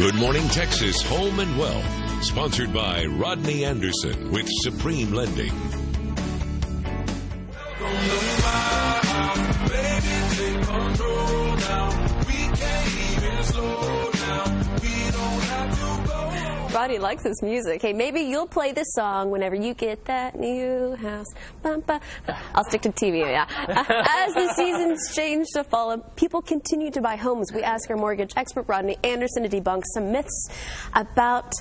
Good Morning Texas Home and Wealth, sponsored by Rodney Anderson with Supreme Lending. Rodney likes this music. Hey, maybe you'll play this song whenever you get that new house. I'll stick to TV, yeah. As the seasons change to fall, people continue to buy homes. We ask our mortgage expert, Rodney Anderson, to debunk some myths about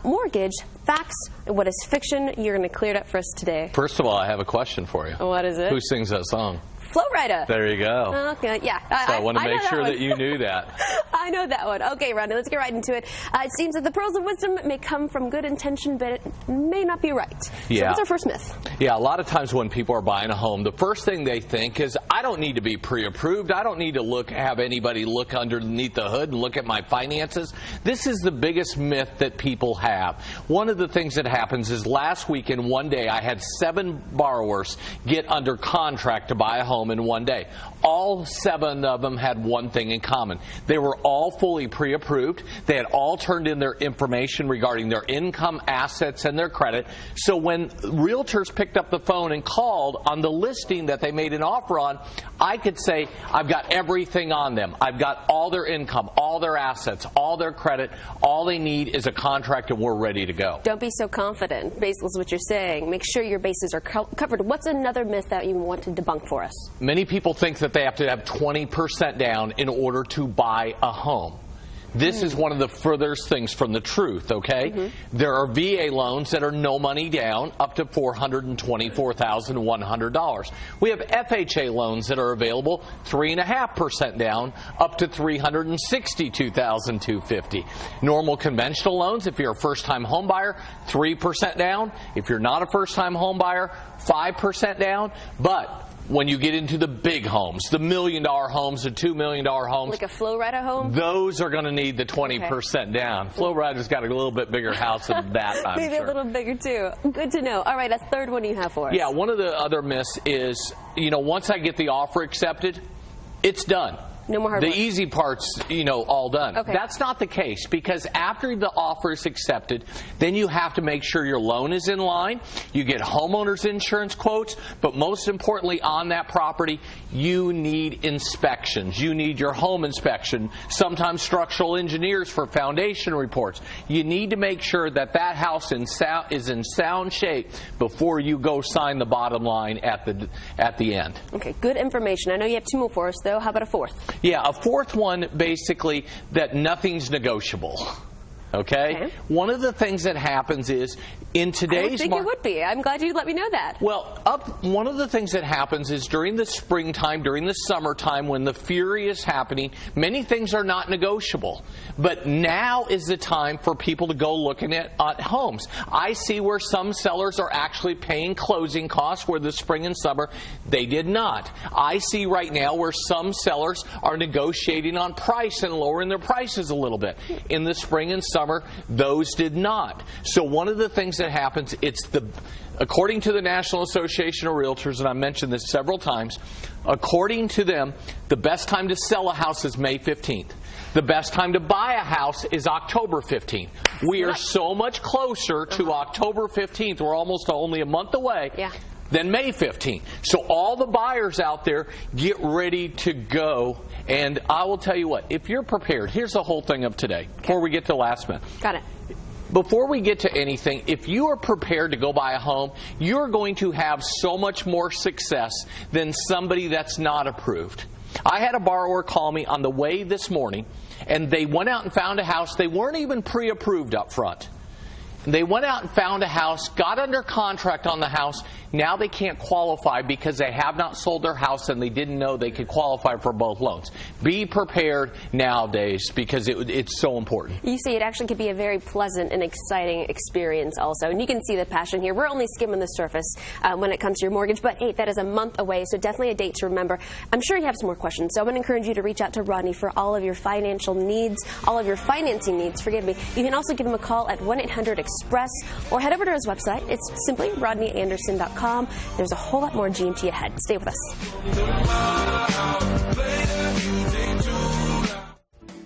mortgage, facts, and what is fiction. You're going to clear it up for us today. First of all, I have a question for you. What is it? Who sings that song? Flo Rida. There you go. Okay, yeah. So I want to make sure that you knew that. I know that one. Okay, Rodney, let's get right into it. It seems that the pearls of wisdom may come from good intention, but it may not be right. Yeah. So what's our first myth? Yeah, a lot of times when people are buying a home, the first thing they think is, I don't need to be pre-approved. I don't need to have anybody look underneath the hood and look at my finances. This is the biggest myth that people have. One of the things that happens is last week in one day, I had 7 borrowers get under contract to buy a home in one day. All 7 of them had one thing in common. They were all fully pre-approved. They had all turned in their information regarding their income, assets, and their credit. So when realtors picked up the phone and called on the listing that they made an offer on, I could say, I've got everything on them. I've got all their income, all their assets, all their credit. All they need is a contract and we're ready to go. Don't be so confident. Based on what you're saying, make sure your bases are covered. What's another myth that you want to debunk for us? Many people think that they have to have 20% down in order to buy a home. This is one of the furthest things from the truth, okay? There are VA loans that are no money down, up to $424,100. We have FHA loans that are available 3.5% down, up to $362,250. Normal conventional loans, if you're a first-time home buyer, 3% down. If you're not a first-time home buyer, 5% down. But when you get into the big homes, the $1 million homes, the $2 million homes, like a Flo Rida home, those are going to need the 20% down. Flo Rida's got a little bit bigger house than that, I'm maybe sure. a little bigger too. Good to know. All right, a third one you have for us. Yeah, one of the other myths is, once I get the offer accepted, it's done. No more hard work. The easy part's, all done. Okay. That's not the case, because after the offer is accepted, then you have to make sure your loan is in line. You get homeowners insurance quotes, but most importantly on that property, you need inspections. You need your home inspection, sometimes structural engineers for foundation reports. You need to make sure that that house is in sound shape before you go sign the bottom line at the end. Okay, good information. I know you have 2 more for us, though. How about a fourth? Yeah, a fourth one, basically, that nothing's negotiable. Okay? One of the things that happens is, in today's I don't think it would be. I'm glad you let me know that. Well, one of the things that happens is during the springtime, during the summertime, when the fury is happening, many things are not negotiable. But now is the time for people to go looking at homes. I see where some sellers are actually paying closing costs where the spring and summer they did not. I see right now where some sellers are negotiating on price and lowering their prices a little bit. In the spring and summer, those did not. So one of the things that happens, according to the National Association of Realtors, and I mentioned this several times, according to them, the best time to sell a house is May 15th. The best time to buy a house is October 15th. We are so much closer to October 15th. We're almost only a month away. Than May 15th. So all the buyers out there, get ready to go. And I will tell you what, if you're prepared, here's the whole thing of today, before we get to last minute. Got it. Before we get to anything, if you are prepared to go buy a home, you're going to have so much more success than somebody that's not approved. I had a borrower call me on the way this morning, and they went out and found a house. They weren't even pre-approved up front. They went out and found a house, got under contract on the house. Now they can't qualify because they have not sold their house and they didn't know they could qualify for both loans. Be prepared nowadays because it's so important. You see, it actually could be a very pleasant and exciting experience also. And you can see the passion here. We're only skimming the surface when it comes to your mortgage. But hey, that is a month away, so definitely a date to remember. I'm sure you have some more questions, so I'm going to encourage you to reach out to Rodney for all of your financial needs, all of your financing needs, forgive me. You can also give him a call at 1-800-EXPRESS or head over to his website. It's simply rodneyanderson.com. There's a whole lot more GMT ahead. Stay with us.